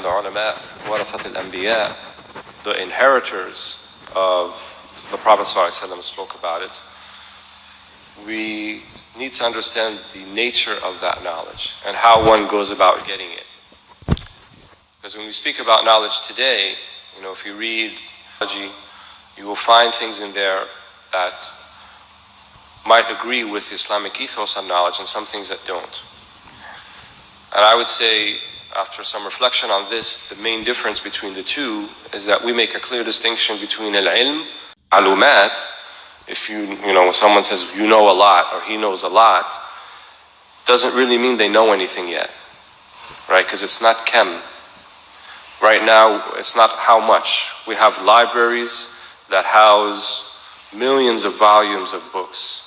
the ulama, warathat al-anbiya, the inheritors of the Prophet ﷺ spoke about it. We need to understand the nature of that knowledge and how one goes about getting it. Because when we speak about knowledge today, if you read theology, you will find things in there that might agree with the Islamic ethos on knowledge and some things that don't. And I would say, after some reflection on this, the main difference between the two is that we make a clear distinction between al-ilm, alumat. If someone says you know a lot or he knows a lot, doesn't really mean they know anything yet, right? Because it's not kam. Right now, it's not how much. We have libraries that house millions of volumes of books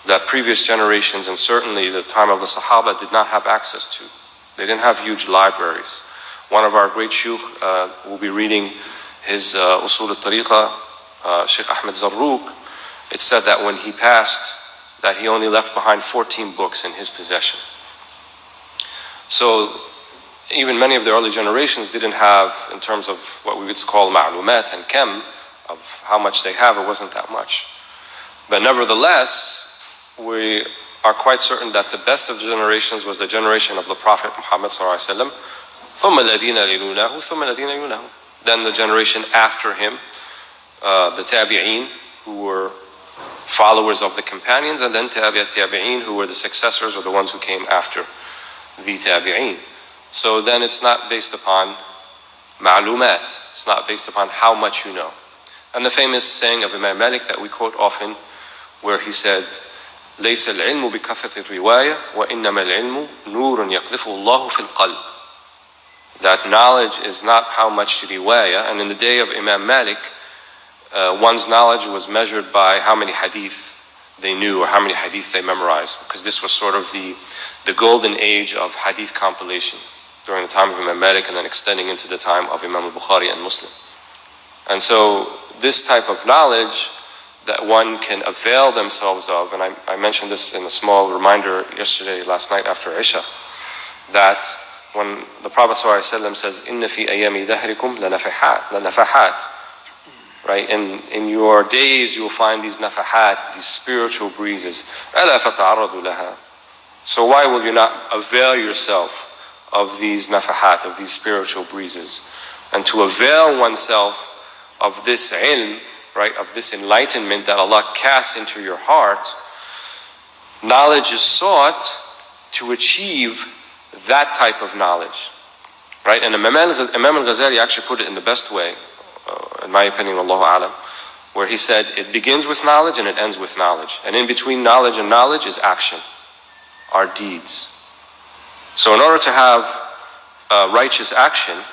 that previous generations, and certainly the time of the Sahaba, did not have access to. They didn't have huge libraries. One of our great Shaykh will be reading his Usul al-Tariqa, Shaykh Hamza Yusuf. It said that when he passed, that he only left behind 14 books in his possession. So even many of the early generations didn't have, in terms of what we would call ma'lumat and kam, of how much they have, it wasn't that much. But nevertheless, we are quite certain that the best of generations was the generation of the Prophet Muhammad ﷺ. Then the generation after him, the tabi'een, who were followers of the companions, and then tabi'een, who were the successors or the ones who came after the tabi'een. So then it's not based upon ma'lumat. It's not based upon how much you know. And the famous saying of Imam Malik that we quote often, where he said, ليس العلم بكثرة الرواية وإنما العلم نور يقذفه الله في القلب. That knowledge is not how much riwayah. And in the day of Imam Malik, one's knowledge was measured by how many hadith they knew or how many hadith they memorized, because this was sort of the golden age of hadith compilation during the time of Imam Malik and then extending into the time of Imam al-Bukhari and Muslim. And so this type of knowledge that one can avail themselves of, and I mentioned this in a small reminder last night after Isha, that when the Prophet ﷺ says, إِنَّ فِي أَيَّامِ دَهْرِكُمْ لَنَفَحَاتٍ, right? In your days you will find these nafahat, these spiritual breezes. أَلَا فَتَعَرَّضُوا لَهَا. So why will you not avail yourself of these nafahat, of these spiritual breezes? And to avail oneself of this ilm, right, of this enlightenment that Allah casts into your heart, knowledge is sought to achieve that type of knowledge, right? And Imam al-Ghazali actually put it in the best way, in my opinion, Allahu A'lam, where he said it begins with knowledge and it ends with knowledge. And in between knowledge and knowledge is action, our deeds. So in order to have righteous action,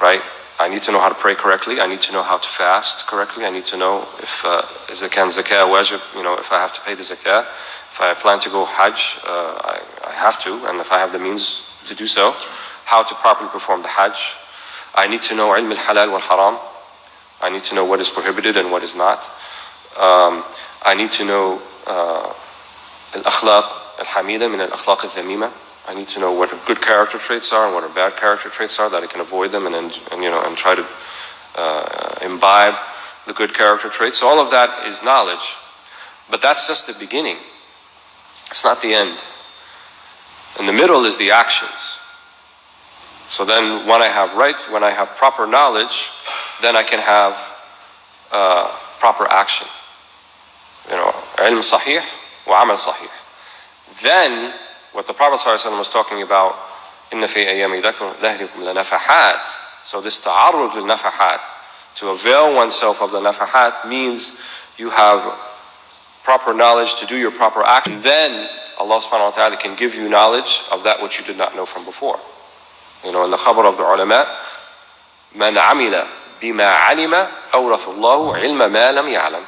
right, I need to know how to pray correctly. I need to know how to fast correctly. I need to know if is zakah wajib, if I have to pay the zakah. If I plan to go hajj, I have to, and if I have the means to do so, how to properly perform the hajj. I need to know ilm al-halal wal-haram. I need to know what is prohibited and what is not. I need to know al-akhlaq al-hamida min al-akhlaq al-thamima. I need to know what good character traits are and what bad character traits are, that I can avoid them and try to imbibe the good character traits. So all of that is knowledge. But that's just the beginning. It's not the end. In the middle is the actions. So then when I have proper knowledge, then I can have proper action. Ilm sahih wa amal sahih. Then what the Prophet ﷺ was talking about, إِنَّ فِي أَيَّامِ دَهْرِكُمْ لَنَفَحَاتٍ. So this ta'arrud lil-nafahat, to avail oneself of the nafahat, means you have proper knowledge to do your proper action. Then Allah subhanahu wa ta'ala can give you knowledge of that which you did not know from before. In the khabar of the ulama, مَنْ عَمِلَ بِمَا عَلِمَ أَوْرَثُ اللَّهُ عِلْمَ مَا لَمْ يَعْلَمْ.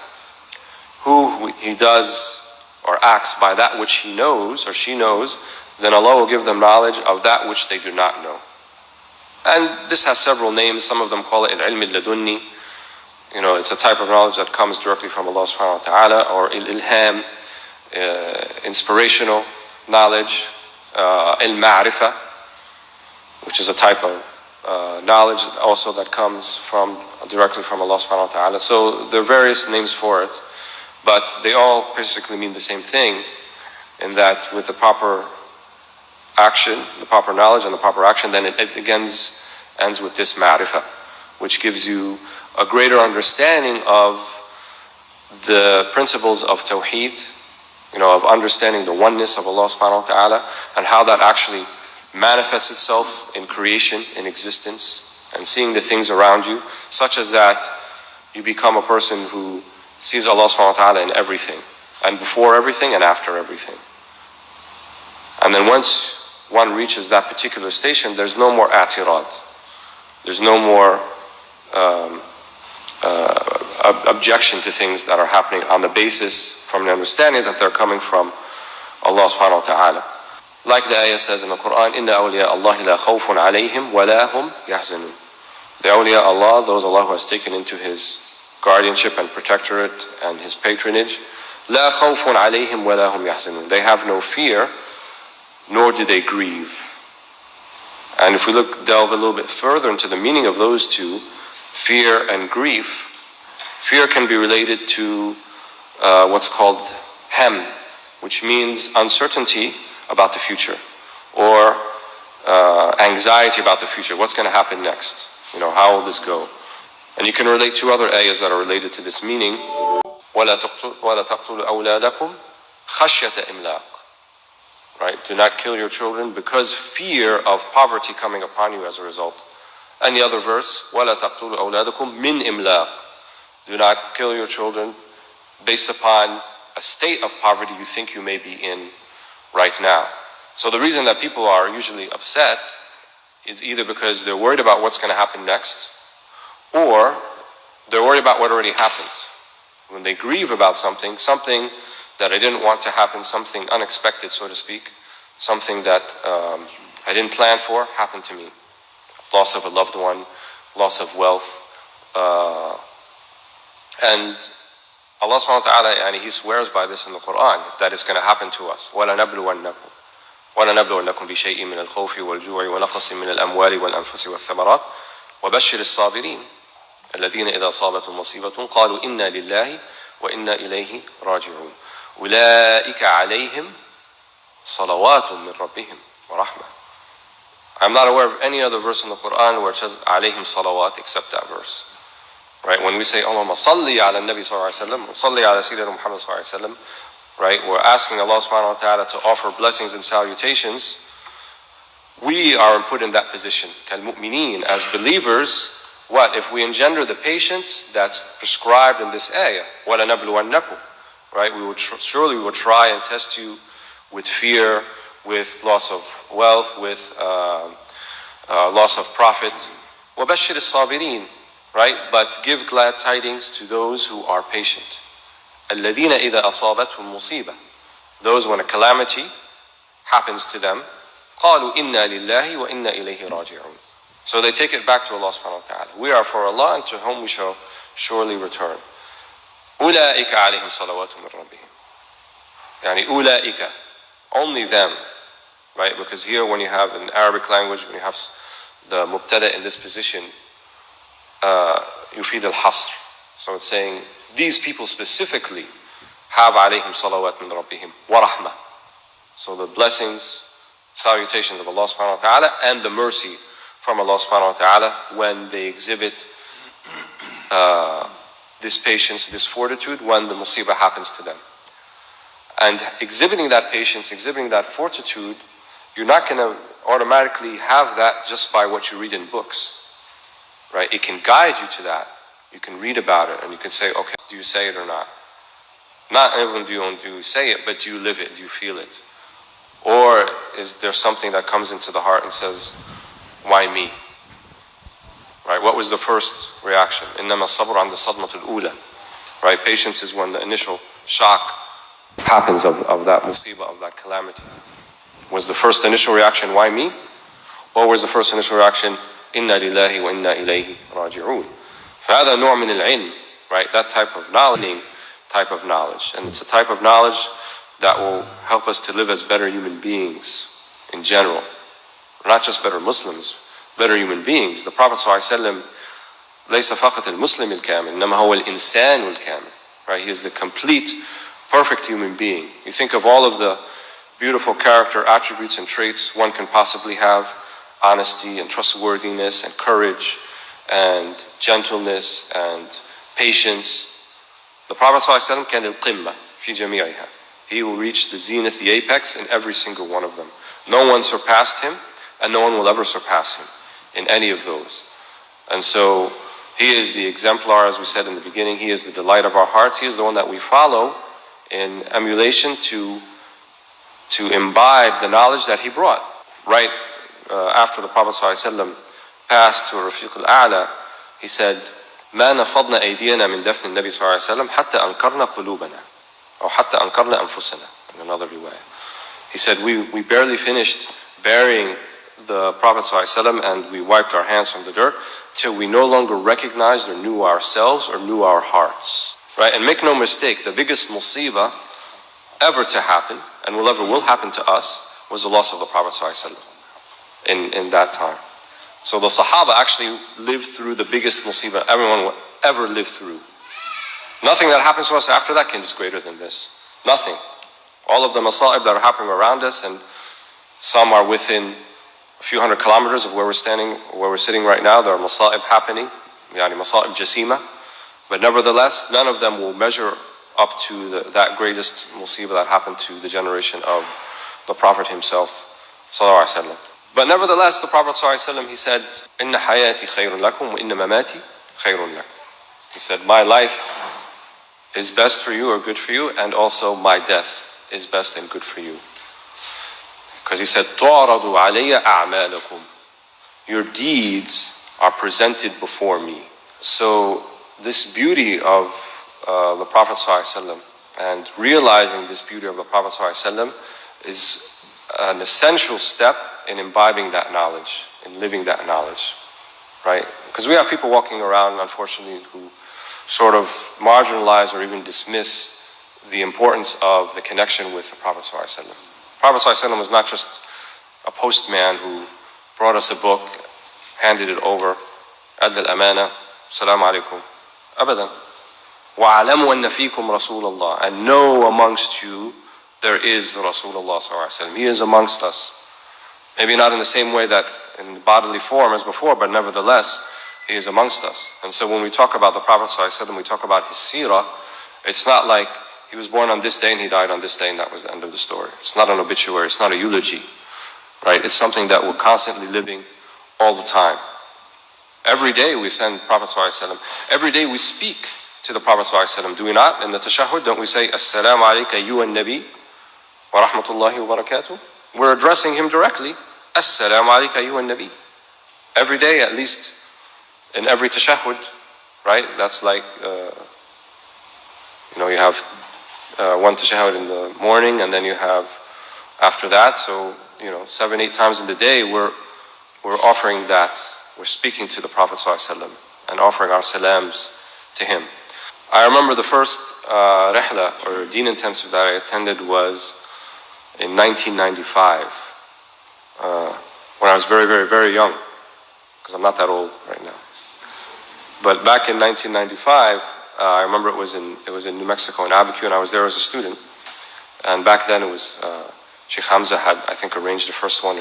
Who he does or acts by that which he knows or she knows, then Allah will give them knowledge of that which they do not know. And this has several names. Some of them call it al-ilm al-ladunni. It's a type of knowledge that comes directly from Allah subhanahu wa ta'ala, or il-ilham, inspirational knowledge, il-ma'rifah, which is a type of knowledge also that comes directly from Allah subhanahu wa ta'ala. So there are various names for it, but they all basically mean the same thing, in that with the proper action, the proper knowledge and the proper action, then it again ends with this ma'rifah, which gives you a greater understanding of the principles of tawheed, of understanding the oneness of Allah subhanahu wa ta'ala, and how that actually manifests itself in creation, in existence, and seeing the things around you, such as that you become a person who sees Allah subhanahu wa ta'ala in everything, and before everything and after everything. And then once one reaches that particular station, there's no more atirad. There's no more objection to things that are happening on the basis from the understanding that they're coming from Allah subhanahu wa ta'ala. Like the ayah says in the Quran, إِنَّ أَوْلِيَاءَ اللَّهِ لَا خَوْفٌ عَلَيْهِمْ وَلَا هُمْ يَحْزَنُونَ. The awliya Allah, those Allah who has taken into His guardianship and protectorate and His patronage, لَا خَوْفٌ عَلَيْهِمْ وَلَا هُمْ يَحْزَنُونَ. They have no fear, nor do they grieve. And if we delve a little bit further into the meaning of those two, fear and grief, fear can be related to what's called hem, which means uncertainty about the future, or anxiety about the future. What's going to happen next? How will this go? And you can relate to other ayahs that are related to this meaning. وَلَا تَقْتُلُوا أَوْلَادَكُمْ خَشْيَةَ إِمْلَاقٍ. Right? Do not kill your children because fear of poverty coming upon you as a result. And the other verse, وَلَا تَقْتُلُوا أَوْلَادَكُمْ مِنْ إِمْلَاقٍ. Do not kill your children based upon a state of poverty you think you may be in right now. So the reason that people are usually upset is either because they're worried about what's going to happen next, or they're worried about what already happened. When they grieve about something that I didn't want to happen, something unexpected, so to speak, something that I didn't plan for, happened to me. Loss of a loved one, loss of wealth. And Allah subhanahu wa ta'ala, He swears by this in the Quran, that it's going to happen to us. وَلَنَبْلُوَنَّكُمْ بِشَيْءٍ مِّنَ الْخَوْفِ وَالْجُوعِ وَنَقْصٍ مِّنَ الْأَمْوَالِ وَالْأَنفُسِ وَالثَّمَرَاتِ وَبَشِّرِ الصَّابِرِينَ الَّذِينَ إِذَا أَصَابَتْهُمْ مُصِيبَةٌ قَالُوا إِنَّا لِلَّهِ وَإِنَّا إِلَيْهِ رَاجِعُونَ أُولَٰئِكَ عَلَيْهِمْ صَلَوَاتٌ مِّن رَبِّهِمْ وَرَحْمَةٌ. I'm not aware of any other verse in the Quran where it says عَلَيْهِمْ صَلَوَات except that verse. Right? When we say Allahumma salli ala nabi sallallahu alayhi wa sallam, salli ala Sayyidina Muhammad sallallahu alayhi wa sallam, right? We're asking Allah subhanahu wa ta'ala to offer blessings and salutations. We are put in that position. Kal-mu'mineen, as believers, what? If we engender the patience that's prescribed in this ayah, وَلَنَبْلُوَنَّكُمْ, right? Surely we will try and test you with fear, with loss of wealth, with loss of profit. وَبَشِّرِ الصَّابِرِينَ, right? But give glad tidings to those who are patient. الَّذِينَ إِذَا أَصَابَتْهُمْ مُصِيبَةٌ. Those when a calamity happens to them, قَالُوا إِنَّا لِلَّهِ وَإِنَّا إِلَيْهِ رَاجِعُونَ. So they take it back to Allah subhanahu wa ta'ala. We are for Allah and to whom we shall surely return. أُولَٰئِكَ عَلَيْهِمْ صَلَوَاتٌ مِّن رَبِّهِمْ. أُولَٰئِكَ, only them, right? Because here when you have in Arabic language, when you have the mubtada in this position, يفيد الحصر. So it's saying these people specifically have عليهم صلوات من ربهم ورحمة. So the blessings, salutations of Allah subhanahu wa ta'ala and the mercy from Allah subhanahu wa ta'ala when they exhibit this patience, this fortitude when the musibah happens to them. And exhibiting that patience, exhibiting that fortitude, you're not going to automatically have that just by what you read in books. Right? It can guide you to that. You can read about it and you can say, okay, do you say it or not? Not even do you say it, but do you live it? Do you feel it? Or is there something that comes into the heart and says, why me? Right? What was the first reaction? إِنَّمَا الصَّبْرُ عَنْدَ الصَّدْمَةِ الْأُولَى. Right? Patience is when the initial shock happens of that musibah, of that calamity. Was the first initial reaction, why me? Or was the first initial reaction, إِنَّا لِلَّهِ وَإِنَّا إِلَيْهِ رَاجِعُونَ. فَهَذَا نوع من العلم, right? That type of knowledge, and it's a type of knowledge that will help us to live as better human beings in general. Not just better Muslims, better human beings. The Prophet ﷺ, ليس فقط المسلم الكامل إنما هو الإنسان الكامل. Right? He is the complete, perfect human being. You think of all of the beautiful character attributes and traits one can possibly have: honesty and trustworthiness and courage and gentleness and patience. The Prophet ﷺ كان القمة في جميعها. He will reach the zenith, the apex in every single one of them. No one surpassed him, and no one will ever surpass him in any of those. And so he is the exemplar, as we said in the beginning. He is the delight of our hearts. He is the one that we follow in emulation to imbibe the knowledge that he brought. Right after the Prophet ﷺ passed to Rafiq al-A'la, he said, ما نفضنا أيدينا من دفن النبي صلى الله عليه وسلم حتى أنكرنا قلوبنا أو حتى أنكرنا أنفسنا. In another riwayah, he said, we barely finished burying the Prophet ﷺ and we wiped our hands from the dirt till we no longer recognized or knew ourselves or knew our hearts. Right? And make no mistake, the biggest musibah ever to happen and will happen to us was the loss of the Prophet ﷺ in that time. So the Sahaba actually lived through the biggest musibah everyone will ever live through. Nothing that happens to us after that can be greater than this. Nothing. All of the masa'ib that are happening around us, and some are within a few hundred kilometers of where we're sitting right now, there are masa'ib happening, yani masa'ib jasima. But nevertheless, none of them will measure up to that greatest musibah that happened to the generation of the Prophet himself, sallallahu alaihi wasallam. But nevertheless, the Prophet ﷺ, he said, إِنَّ حَيَاتِي خَيْرٌ لَكُمْ وَإِنَّ مَمَاتِي خَيْرٌ لَكُمْ. He said, my life is best for you or good for you, and also my death is best and good for you. Because he said, تُعْرَضُ عَلَيَّ أَعْمَالَكُمْ. Your deeds are presented before me. So this beauty of the Prophet ﷺ and realizing this beauty of the Prophet ﷺ is an essential step in imbibing that knowledge, in living that knowledge, right? Because we have people walking around, unfortunately, who sort of marginalize or even dismiss the importance of the connection with the Prophet ﷺ. The Prophet ﷺ was not just a postman who brought us a book, handed it over, أَدَّ الْأَمَانَةِ السَّلَامُ عَلَيْكُمْ أَبَدًا وَعَلَمُوا أَنَّ فِيكُمْ رَسُولَ اللَّهِ. And know amongst you there is Rasulullah sallallahu alaihi wasallam. He is amongst us. Maybe not in the same way that in bodily form as before, but nevertheless, he is amongst us. And so when we talk about the Prophet sallallahu alaihi wasallam, we talk about his seerah, it's not like he was born on this day and he died on this day and that was the end of the story. It's not an obituary, it's not a eulogy, right? It's something that we're constantly living all the time. Every day we send Prophet sallallahu alaihi wasallam. Every day we speak to the Prophet sallallahu alaihi wasallam. Do we not? In the tashahhud, don't we say, Assalamu alayka ayyuhan nabi wa rahmatullahi wa barakatuh? We're addressing him directly. Assalamu alayka ayyuhan nabi. Every day, at least in every tashahhud, right? That's like, you have one tashahhud in the morning, and then you have after that. So, 7-8 times in the day, we're offering that. We're speaking to the Prophet ﷺ and offering our salams to him. I remember the first Rihla or Deen intensive that I attended was in 1995, when I was very, very, very young, because I'm not that old right now. But back in 1995, I remember it was in New Mexico in Abiquiu, and I was there as a student. And back then it was Shaykh Hamza had, I think, arranged the first one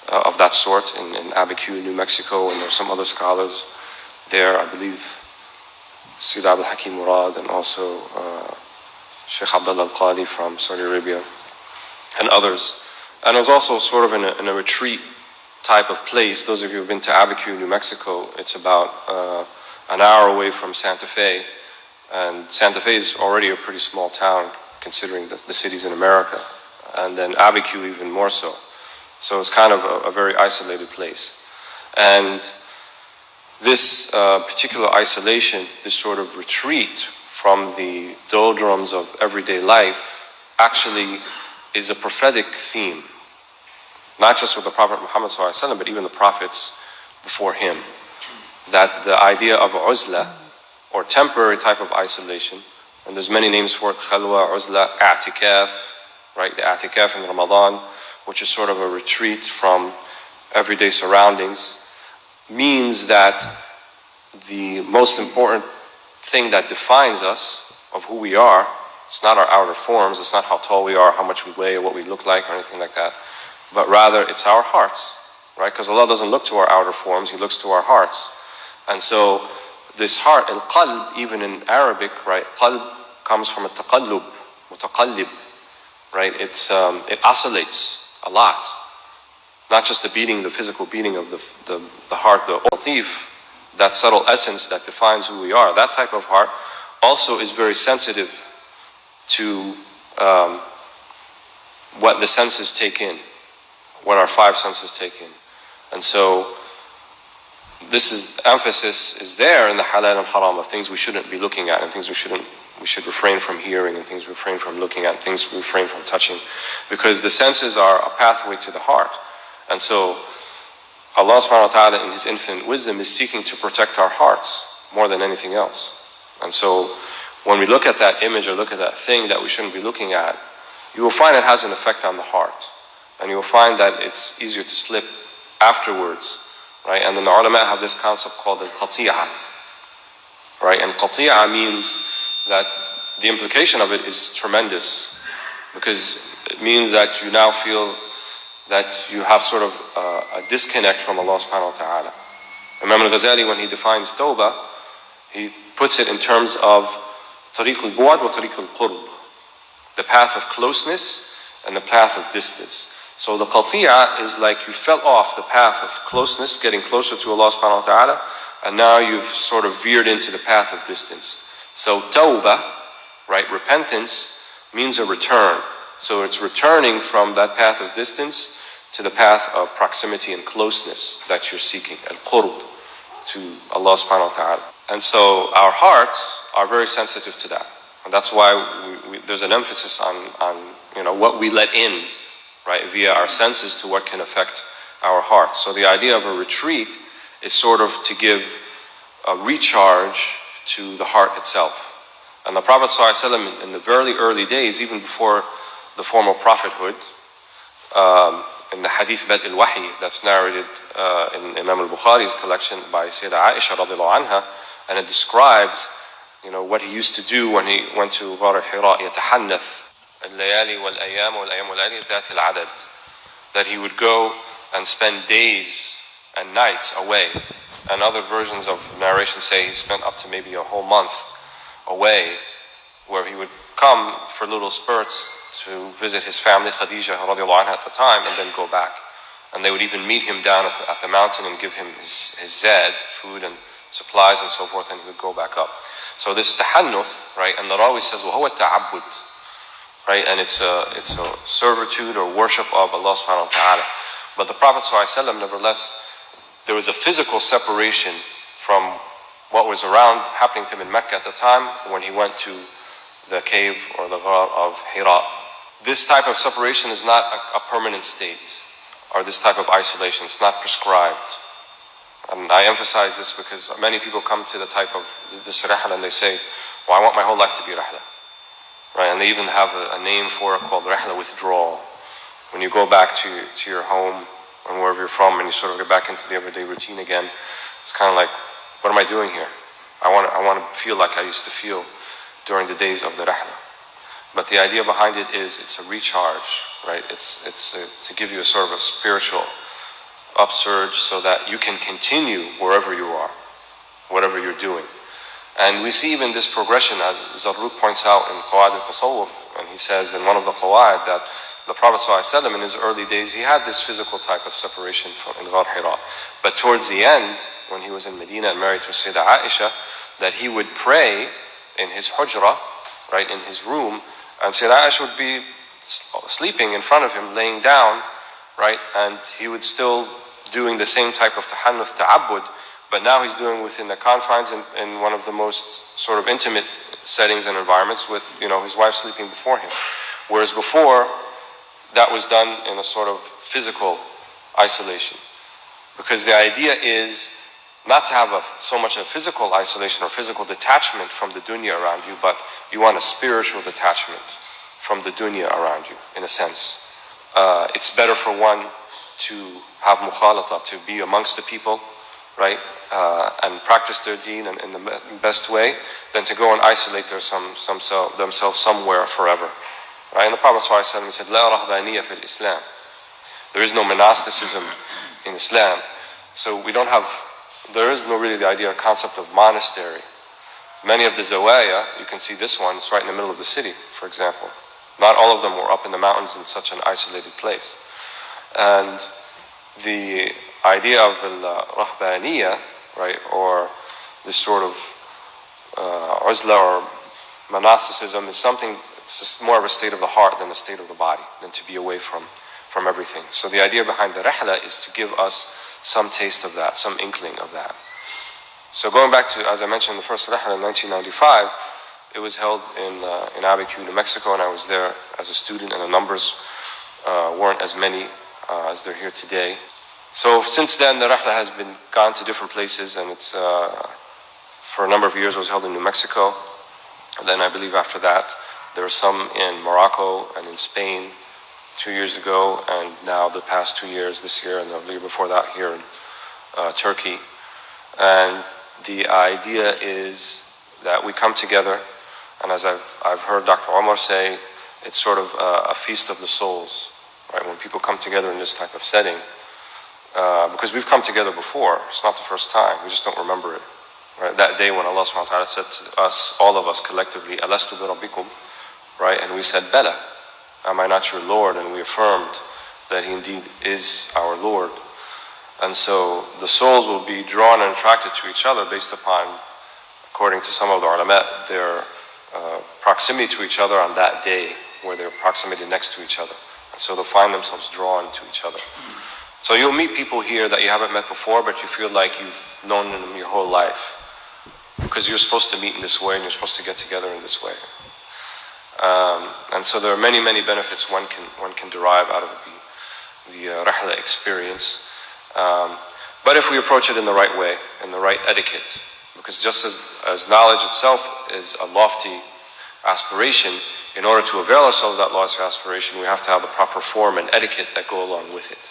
of that sort in Abiquiu, New Mexico, and there were some other scholars there, I believe Sayyid Abdul Hakim Murad, and also Sheikh Abdullah Al-Qadi from Saudi Arabia, and others. And it was also sort of in a retreat type of place. Those of you who have been to Abiquiu, New Mexico, it's about an hour away from Santa Fe, and Santa Fe is already a pretty small town considering the cities in America, and then Abiquiu even more so. So it's kind of a very isolated place. And this particular isolation, this sort of retreat from the doldrums of everyday life, actually is a prophetic theme. Not just with the Prophet Muhammad ﷺ, but even the prophets before him. That the idea of uzla, or temporary type of isolation, and there's many names for it, khalwa, uzla, i'tikaf, right? The i'tikaf in Ramadan, which is sort of a retreat from everyday surroundings, means that the most important thing that defines us, of who we are, it's not our outer forms, it's not how tall we are, how much we weigh, or what we look like, or anything like that, but rather it's our hearts, right? Because Allah doesn't look to our outer forms, He looks to our hearts. And so this heart, al-qalb, even in Arabic, right, qalb comes from a taqallub, mutaqallib, right? It oscillates a lot. Not just the beating, the physical beating of the heart, the latif, that subtle essence that defines who we are, that type of heart also is very sensitive to what the senses take in, what our five senses take in. And so emphasis is there in the halal and haram of things we shouldn't be looking at, and things we should refrain from hearing, and things we refrain from looking at, things we refrain from touching, because the senses are a pathway to the heart. And so Allah subhanahu wa ta'ala in His infinite wisdom is seeking to protect our hearts more than anything else. And so when we look at that image or look at that thing that we shouldn't be looking at, you will find it has an effect on the heart. And you will find that it's easier to slip afterwards, right? And then the ulama have this concept called al-qati'ah, right? And qati'ah means that the implication of it is tremendous, because it means that you now feel that you have sort of a disconnect from Allah subhanahu wa ta'ala. Imam al-Ghazali, when he defines tawbah, he puts it in terms of tariq al-bu'ad wa tariq al-qurb, the path of closeness and the path of distance. So the qati'ah is like you fell off the path of closeness, getting closer to Allah subhanahu wa ta'ala, and now you've sort of veered into the path of distance. So tawbah, right, repentance, means a return. So it's returning from that path of distance to the path of proximity and closeness that you're seeking, al-qurb, to Allah subhanahu wa ta'ala. And so our hearts are very sensitive to that. And that's why there's an emphasis on what we let in, right, via our senses to what can affect our hearts. So the idea of a retreat is sort of to give a recharge to the heart itself. And the Prophet ﷺ in the very early days, even before the formal prophethood, in the hadith Bad al-Wahi that's narrated in Imam al-Bukhari's collection by Sayyidah Aisha radiallahu anha, and it describes what he used to do when he went to Ghar Hira, يتحنث الليالي والأيام والأيام والليالي ذات العدد, that he would go and spend days and nights away. And other versions of narration say he spent up to maybe a whole month away, where he would come for little spurts to visit his family, Khadija radiallahu anha at the time, and then go back. And they would even meet him down at the mountain and give him his zad, food and supplies and so forth, and he would go back up. So this tahannuth, right, and the Rawi says, وَهُوَ التَّعَبُّد, right, and it's a servitude or worship of Allah subhanahu wa ta'ala. But the Prophet ﷺ, nevertheless, there was a physical separation from what was happening to him in Mecca at the time when he went to the cave or the Ghar of Hira. This type of separation is not a permanent state, or this type of isolation. It's not prescribed. And I emphasize this because many people come to the type of this Rihla and they say, well, I want my whole life to be Rihla. Right? And they even have a name for it called Rihla withdrawal. When you go back to your home and wherever you're from and you sort of get back into the everyday routine again, it's kind of like, what am I doing here? I want to feel like I used to feel during the days of the Rihla. But the idea behind it is it's a recharge, right? It's to give you a sort of a spiritual upsurge so that you can continue wherever you are, whatever you're doing. And we see even this progression, as Zarruq points out in Qawaid al-Tassawwuf, and he says in one of the Qawaid that the Prophet ﷺ in his early days, he had this physical type of separation in Ghar Hira. But towards the end, when he was in Medina and married to Sayyidah Aisha, that he would pray in his hujra, right, in his room, and Sayyidah Aisha would be sleeping in front of him, laying down, right, and he would still doing the same type of tahannuth, ta'abbud, but now he's doing within the confines in one of the most sort of intimate settings and environments with, his wife sleeping before him. Whereas before, that was done in a sort of physical isolation. Because the idea is not to have so much a physical isolation or physical detachment from the dunya around you, but you want a spiritual detachment from the dunya around you, in a sense. It's better for one to have mukhalata, to be amongst the people, right, and practice their deen in the best way, than to go and isolate themselves somewhere forever. Right? And the Prophet ﷺ said, "La rahbaniyya fil Islam." There is no monasticism in Islam. So there is no really the idea or concept of monastery. Many of the zawaya, you can see this one, it's right in the middle of the city, for example. Not all of them were up in the mountains in such an isolated place. And the idea of rahbaniyya, right, or this sort of uzla or monasticism is something, it's just more of a state of the heart than a state of the body, than to be away from everything. So the idea behind the rihla is to give us some taste of that, some inkling of that. So going back to, as I mentioned, the first rihla in 1995, it was held in Abiquiu, New Mexico, and I was there as a student, and the numbers weren't as many as they're here today. So since then, the rihla has been gone to different places, and it's for a number of years it was held in New Mexico. And then I believe after that, there were some in Morocco and in Spain 2 years ago, and now the past 2 years, this year and the year before that, here in Turkey. And the idea is that we come together, and as I've heard Dr. Omar say, it's sort of a feast of the souls, right? When people come together in this type of setting, because we've come together before, it's not the first time, we just don't remember it. Right? That day when Allah subhanahu wa ta'ala said to us, all of us collectively, Alastu bi rabbikum, right? And we said, Bala, am I not your Lord? And we affirmed that He indeed is our Lord. And so the souls will be drawn and attracted to each other based upon, according to some of the ulama, their proximity to each other on that day, where they're proximity next to each other. And so they'll find themselves drawn to each other. So you'll meet people here that you haven't met before, but you feel like you've known them your whole life, because you're supposed to meet in this way and you're supposed to get together in this way. And so there are many, many benefits one can derive out of the rihla experience. But if we approach it in the right way, in the right etiquette, because just as knowledge itself is a lofty aspiration, in order to avail ourselves of that lofty aspiration, we have to have the proper form and etiquette that go along with it.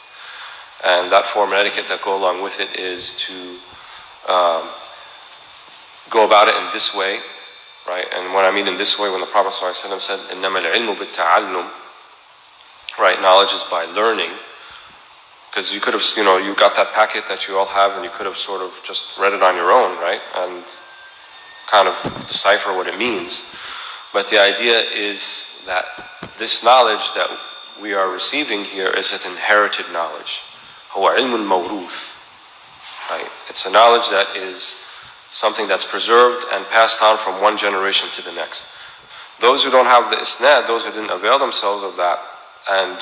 And that form and etiquette that go along with it is to go about it in this way, right? And what I mean in this way, when the Prophet ﷺ said, إِنَّمَا الْعِلْمُ بِالتَّعَلُّمِ, right? Knowledge is by learning. Because you could have, you got that packet that you all have, and you could have sort of just read it on your own, right? And kind of decipher what it means. But the idea is that this knowledge that we are receiving here is an inherited knowledge. هو علم موروث, right? It's a knowledge that is something that's preserved and passed on from one generation to the next. Those who don't have the isnad, those who didn't avail themselves of that and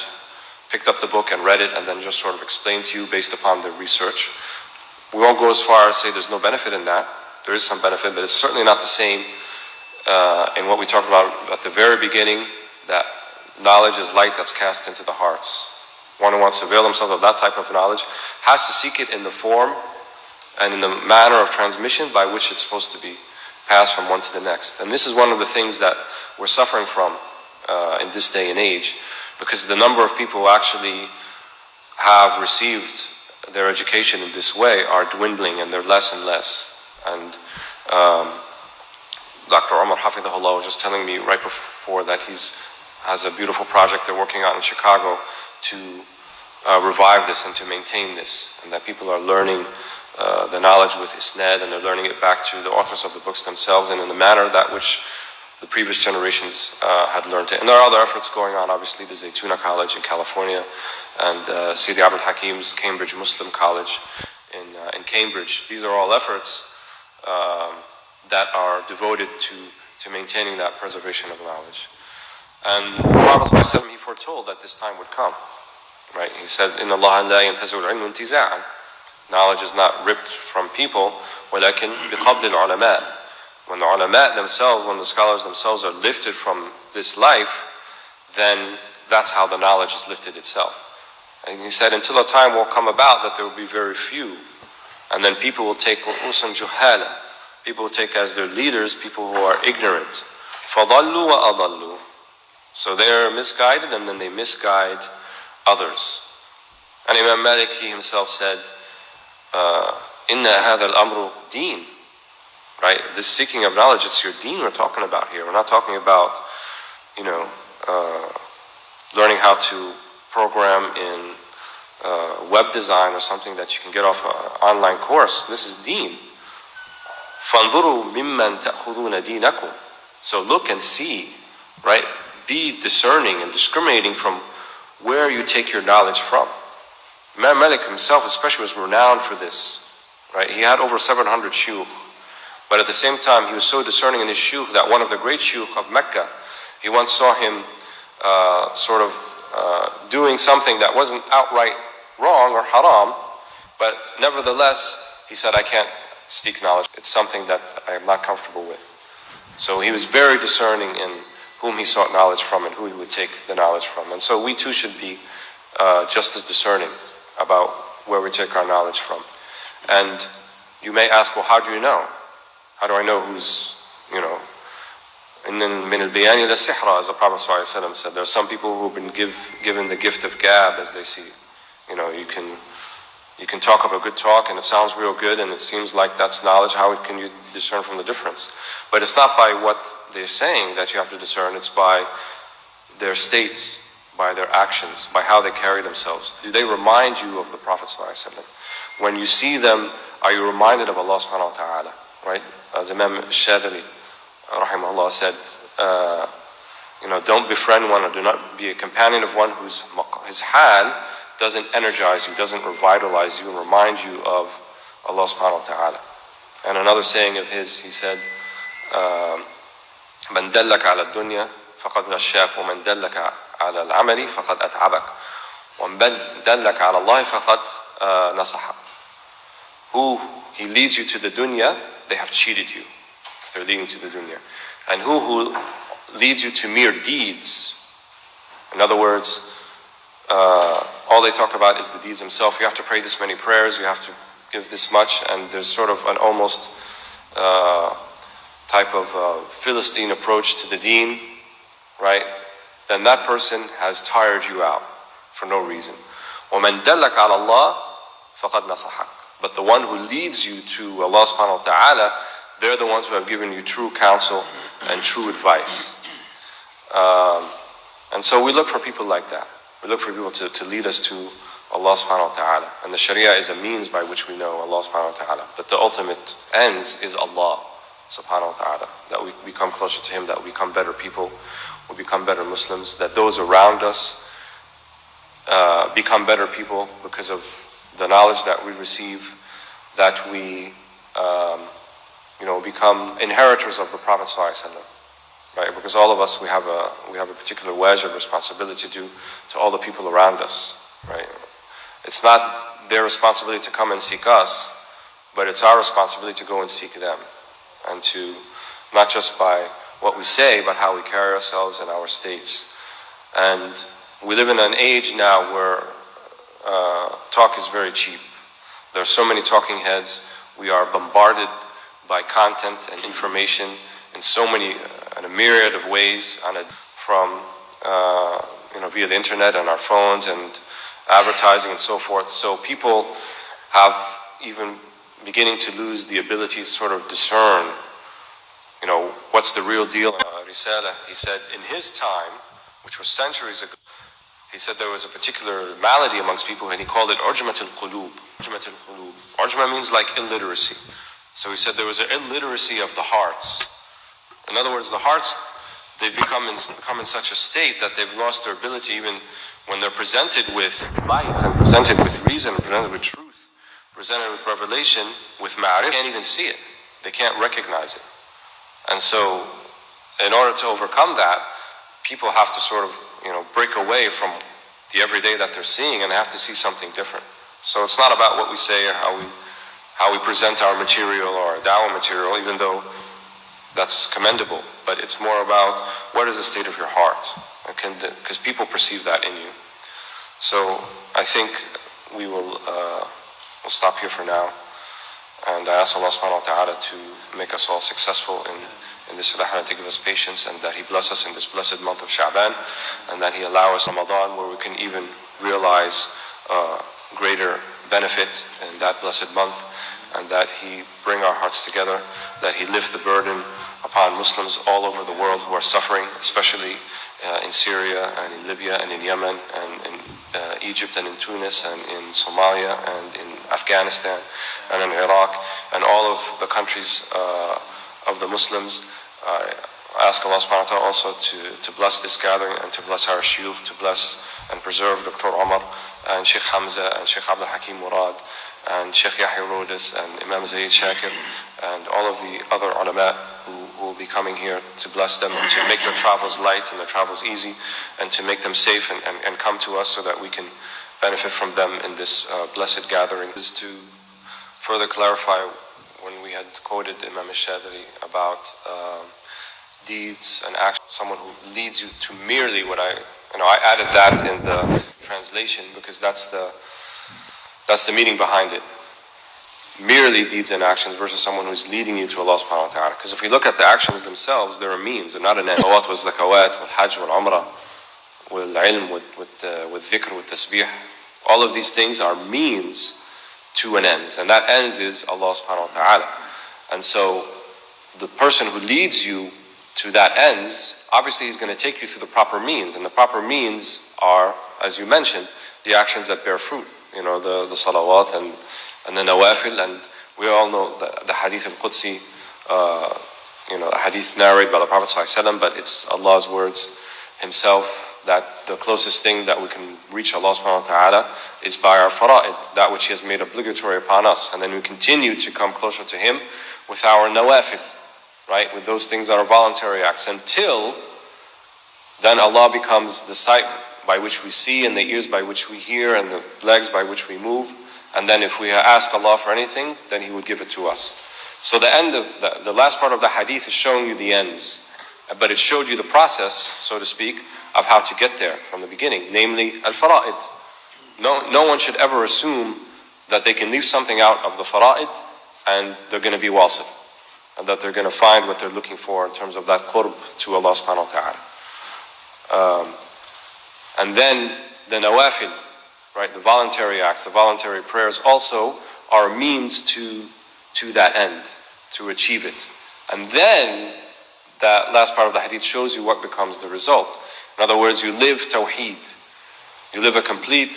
picked up the book and read it and then just sort of explained to you based upon their research, we won't go as far as say there's no benefit in that. There is some benefit, but it's certainly not the same in what we talked about at the very beginning, that knowledge is light that's cast into the hearts. One who wants to avail themselves of that type of knowledge has to seek it in the form and in the manner of transmission by which it's supposed to be passed from one to the next. And this is one of the things that we're suffering from in this day and age, because the number of people who actually have received their education in this way are dwindling, and they're less and less. And Dr. Omar Hafidhullah was just telling me right before that has a beautiful project they're working on in Chicago to revive this and to maintain this, and that people are learning the knowledge with isnad, and they're learning it back to the authors of the books themselves, and in the manner that which the previous generations had learned it. And there are other efforts going on, obviously, the Zaytuna College in California, and Sidi Abdul Hakim's Cambridge Muslim College in Cambridge. These are all efforts that are devoted to maintaining that preservation of knowledge. And the Prophet ﷺ, he foretold that this time would come. Right? He said, إِنَّ اللَّهَ لَا يَنْتَزِعُ الْعِلْمُ انْتِزَاعًا. Knowledge is not ripped from people, وَلَكِنْ بِقَبْضِ الْعُلَمَاءِ. When the ulama themselves, when the scholars themselves are lifted from this life, then that's how the knowledge is lifted itself. And he said, until a time will come about that there will be very few, and then people will take رُؤُوسًا جُهَّالًا. People will take as their leaders people who are ignorant. فَضَلُّوا وَأَضَلُّوا. So they are misguided, and then they misguide others. And Imam Malik, he himself said, Inna hadha al-amru deen. Right? This seeking of knowledge, it's your deen we're talking about here. We're not talking about, learning how to program in web design or something that you can get off an online course. This is deen. فَانْظُرُوا مِمَّنْ تَأْخُذُونَ دِينَكُمْ. So look and see, right? Be discerning and discriminating from where you take your knowledge from. Imam Malik himself especially was renowned for this, right? He had over 700 shuyukh. But at the same time, he was so discerning in his shuyukh that one of the great shuyukh of Mecca, he once saw him doing something that wasn't outright wrong or haram, but nevertheless, he said, I can't seek knowledge. It's something that I am not comfortable with. So he was very discerning in whom he sought knowledge from and who he would take the knowledge from. And so we too should be just as discerning about where we take our knowledge from. And you may ask, well, how do you know? How do I know who's, and then min al-bayani la-sihra, as the Prophet ﷺ said, there are some people who have been given the gift of gab, as they see. You can talk up a good talk and it sounds real good and it seems like that's knowledge. How can you discern from the difference? But it's not by what they're saying that you have to discern, it's by their states, by their actions, by how they carry themselves. Do they remind you of the Prophet ﷺ? When you see them, are you reminded of Allah subhanahu wa ta'ala? Right? As Imam Shadili rahimahullah said, don't befriend one or do not be a companion of one whose his hal doesn't energize you, doesn't revitalize you and remind you of Allah subhanahu wa ta'ala. And another saying of his, he said, من دلك على الدنيا فقد غشاك ومن دلك على العمل فقد أتعبك ومن دلك على الله فقد نصحك. Who he leads you to the dunya, they have cheated you. They're leading you to the dunya. And who leads you to mere deeds. In other words, all they talk about is the deeds themselves. You have to pray this many prayers, you have to give this much, and there's sort of an almost type of Philistine approach to the deen, right? Then that person has tired you out for no reason. وَمَنْ دَلَّكَ عَلَى اللَّهِ فَقَدْ نَصَحَكَ. But the one who leads you to Allah subhanahu wa ta'ala, they're the ones who have given you true counsel and true advice. And so we look for people like that. We look for people to lead us to Allah subhanahu wa ta'ala. And the Sharia is a means by which we know Allah subhanahu wa ta'ala. But the ultimate ends is Allah subhanahu wa ta'ala. That we become closer to Him, that we become better people, we become better Muslims, that those around us become better people because of the knowledge that we receive, that we become inheritors of the Prophet ﷺ, right? Because all of us, we have a particular wedge of responsibility to all the people around us, right? It's not their responsibility to come and seek us, but it's our responsibility to go and seek them, and to not just by what we say, but how we carry ourselves in our states. And we live in an age now where talk is very cheap. There are so many talking heads. We are bombarded by content and information in so many, in a myriad of ways, from via the internet and our phones and advertising and so forth. So people have even beginning to lose the ability to sort of discern, what's the real deal. Risala, he said, in his time, which was centuries ago, he said there was a particular malady amongst people, and he called it urjmat al-qulub. Urjma means like illiteracy. So he said there was an illiteracy of the hearts. In other words, the hearts, they've become in such a state that they've lost their ability, even when they're presented with light and presented with reason, presented with truth, presented with revelation, with ma'arif, they can't even see it. They can't recognize it. And so, in order to overcome that, people have to sort of, break away from the everyday that they're seeing and have to see something different. So it's not about what we say or how we present our material or our dawah material, even though that's commendable, but it's more about what is the state of your heart, because people perceive that in you. So I think we'll stop here for now, and I ask Allah subhanahu wa ta'ala to make us all successful in this Rihla, to give us patience, and that He bless us in this blessed month of Sha'ban, and that He allow us Ramadan where we can even realize greater benefit in that blessed month, and that He bring our hearts together, that He lift the burden upon Muslims all over the world who are suffering, especially in Syria and in Libya and in Yemen and in Egypt and in Tunis and in Somalia and in Afghanistan and in Iraq and all of the countries of the Muslims. I ask Allah subhanahu wa ta'ala also to bless this gathering and to bless our shuyukh, to bless and preserve Dr. Omar and Shaykh Hamza and Shaykh Abdul Hakim Murad and Shaykh Yahya Rodis and Imam Zayd Shakir and all of the other ulama who will be coming here, to bless them and to make their travels light and their travels easy, and to make them safe and come to us so that we can benefit from them in this blessed gathering. This is to further clarify when we had quoted Imam al-Shadri about deeds and actions, someone who leads you to merely what I added that in the translation because that's the meaning behind it. Merely deeds and actions versus someone who's leading you to Allah subhanahu wa ta'ala. Because if we look at the actions themselves, they're a means, they're not an end. Salawat was zakawat, wal hajj, wal umrah, wal ilm, with dhikr, with tasbih. All of these things are means to an end. And that ends is Allah subhanahu wa ta'ala. And so the person who leads you to that ends, obviously he's going to take you through the proper means. And the proper means are, as you mentioned, the actions that bear fruit. The salawat and the nawafil, and we all know the hadith al-Qudsi, a hadith narrated by the Prophet ﷺ, but it's Allah's words Himself that the closest thing that we can reach Allah subhanahu wa ta'ala is by our fara'id, that which He has made obligatory upon us, and then we continue to come closer to Him with our nawafil, right, with those things that are voluntary acts, until then Allah becomes the sight by which we see, and the ears by which we hear, and the legs by which we move. And then if we ask Allah for anything, then He would give it to us. So the end of the last part of the hadith is showing you the ends, but it showed you the process, so to speak, of how to get there from the beginning, namely al-fara'id. No one should ever assume that they can leave something out of the fara'id and they're going to be wasil, and that they're going to find what they're looking for in terms of that qurb to Allah subhanahu wa ta'ala. And then the nawafil, right, the voluntary acts, the voluntary prayers also are means to that end, to achieve it. And then that last part of the hadith shows you what becomes the result. In other words, you live tawheed. You live a complete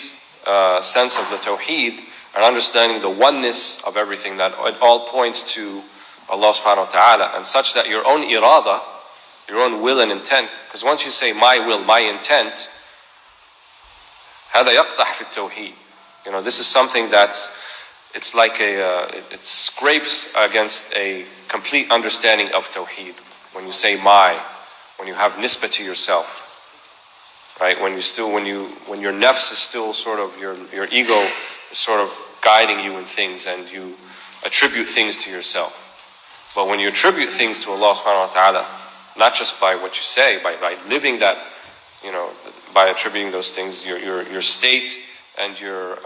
sense of the tawheed and understanding the oneness of everything, that it all points to Allah subhanahu wa ta'ala, and such that your own irada, your own will and intent, because once you say my will, my intent, هذا يقدح في التوحيد. This is something that it's like it scrapes against a complete understanding of tawheed. When you say my, when you have nisbah to yourself, right? When your nafs is still sort of, your ego is sort of guiding you in things, and you attribute things to yourself. But when you attribute things to Allah subhanahu wa ta'ala, not just by what you say, by living that, by attributing those things, your state and your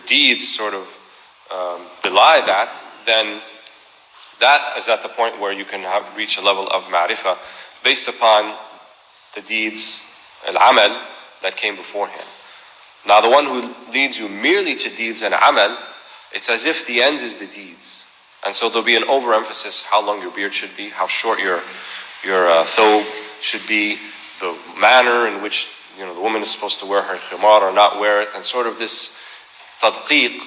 deeds sort of belie that, then that is at the point where you can reach a level of ma'rifah based upon the deeds, al-amal, that came beforehand. Now the one who leads you merely to deeds and amal, it's as if the ends is the deeds. And so there'll be an overemphasis how long your beard should be, how short your thobe should be, the manner in which the woman is supposed to wear her khimar or not wear it, and sort of this tadqiq,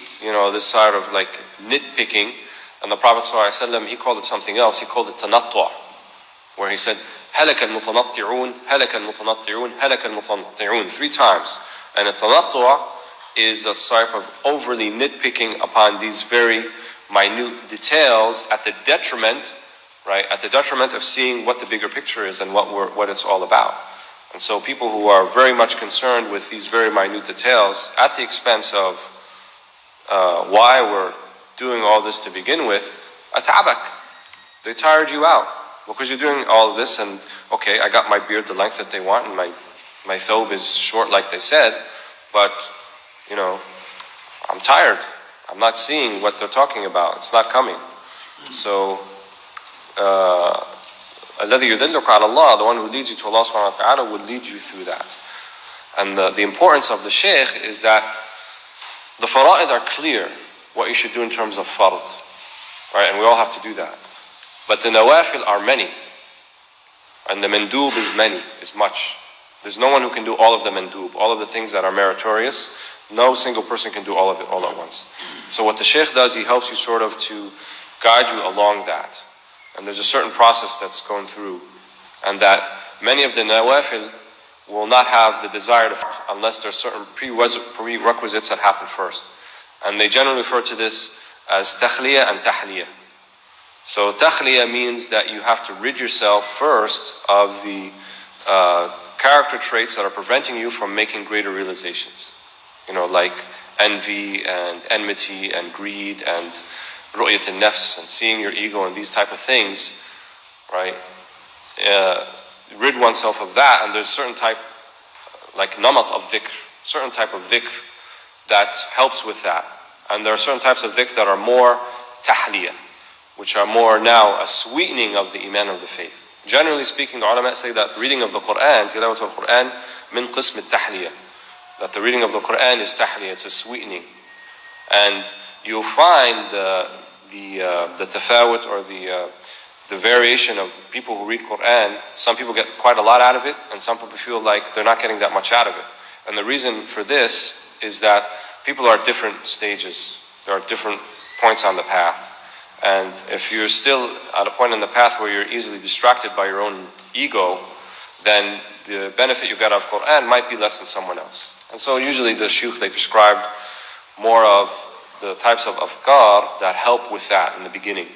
this sort of like nitpicking. And the Prophet ﷺ, he called it something else. He called it tanattu', where he said halaka al-mutanatti'un, halaka al-mutanatti'un, halaka al-mutanatti'un 3 times. And a tanattu' is a type of overly nitpicking upon these very minute details at the detriment, right? At the detriment of seeing what the bigger picture is and what it's all about. And so people who are very much concerned with these very minute details at the expense of why we're doing all this to begin with, atabak. They tired you out. Because you're doing all of this, and okay, I got my beard the length that they want, and my thobe is short like they said, but I'm tired. I'm not seeing what they're talking about. It's not coming. So الَّذِي يُدِلُّكَ عَلَى اللَّهِ, the one who leads you to Allah subhanahu wa ta'ala will lead you through that. And the importance of the shaykh is that The fara'id are clear, what you should do in terms of fard, right? And we all have to do that. But the nawafil are many. And the mandub is many, is much. There's no one who can do all of the mandub, all of the things that are meritorious. No single person can do all of it all at once. So what the Shaykh does, he helps you sort of to guide you along that. And there's a certain process that's going through. And that many of the nawafil will not have the desire to, unless there's certain prerequisites that happen first. And they generally refer to this as takhliya and tahliya. So takhliya means that you have to rid yourself first of the character traits that are preventing you from making greater realizations. You know, like envy and enmity and greed and ru'yat al-nafs and seeing your ego and these type of things, right? Rid oneself of that, and there's certain type, like namat of dhikr, certain type of dhikr that helps with that. And there are certain types of dhikr that are more tahliya, which are more now a sweetening of the iman of the faith. Generally speaking, the ulama say that reading of the Quran, tilawat al-Quran, min qism al-tahliya, that the reading of the Quran is tahliya, it's a sweetening. And you'll find the tafawut or the variation of people who read Quran. Some people get quite a lot out of it, and some people feel like they're not getting that much out of it. And the reason for this is that people are at different stages. There are different points on the path. And if you're still at a point in the path where you're easily distracted by your own ego, then the benefit you get out of Quran might be less than someone else. And so usually the shuyukh, they prescribed more of the types of afkar that help with that in the beginning.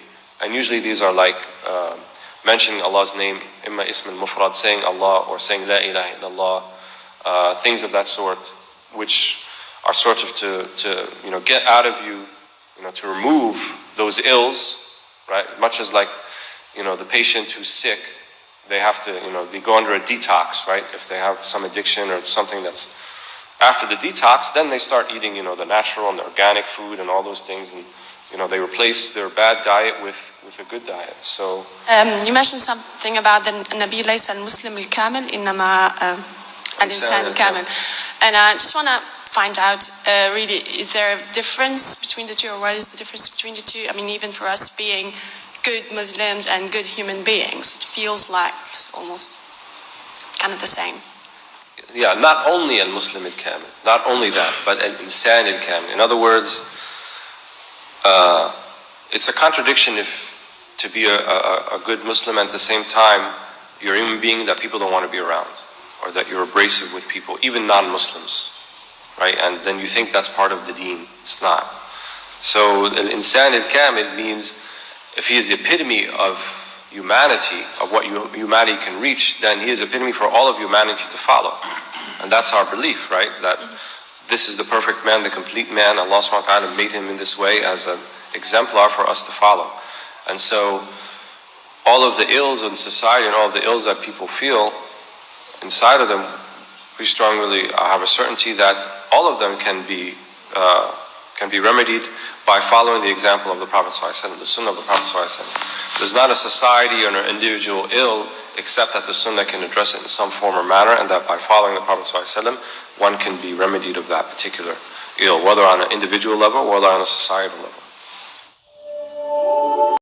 And usually these are like mentioning Allah's name, imma ism al-mufrad, saying Allah or saying la ilaha illallah, things of that sort, which are sort of to get out of you, to remove those ills, right? Much as like, the patient who's sick, they have to, they go under a detox, right? If they have some addiction or something that's after the detox, then they start eating, the natural and the organic food and all those things, and they replace their bad diet with a good diet. So you mentioned something about the Nabi laysa al-Muslim al-Kamil, innama al-Insan al-Kamil, and I just want to find out, really, is there a difference between the two, or what is the difference between the two? I mean, even for us being good Muslims and good human beings, it feels like it's almost kind of the same. Yeah, not only al-Muslim al-Kamil, not only that, but al-Insan al-Kamil. In other words, it's a contradiction to be a good Muslim and at the same time you're a human being that people don't want to be around, or that you're abrasive with people, even non-Muslims, right? And then you think that's part of the deen. It's not. So al-Insan al-Kamil means if he is the epitome of humanity, of what humanity can reach, then he is epitome for all of humanity to follow. And that's our belief, right? That this is the perfect man, the complete man. Allah subhanahu wa ta'ala made him in this way as an exemplar for us to follow. And so all of the ills in society and all of the ills that people feel inside of them, we strongly have a certainty that all of them can be remedied by following the example of the Prophet ﷺ, the Sunnah of the Prophet ﷺ. There's not a society or an individual ill except that the Sunnah can address it in some form or manner, and that by following the Prophet ﷺ, one can be remedied of that particular ill, whether on an individual level or whether on a societal level.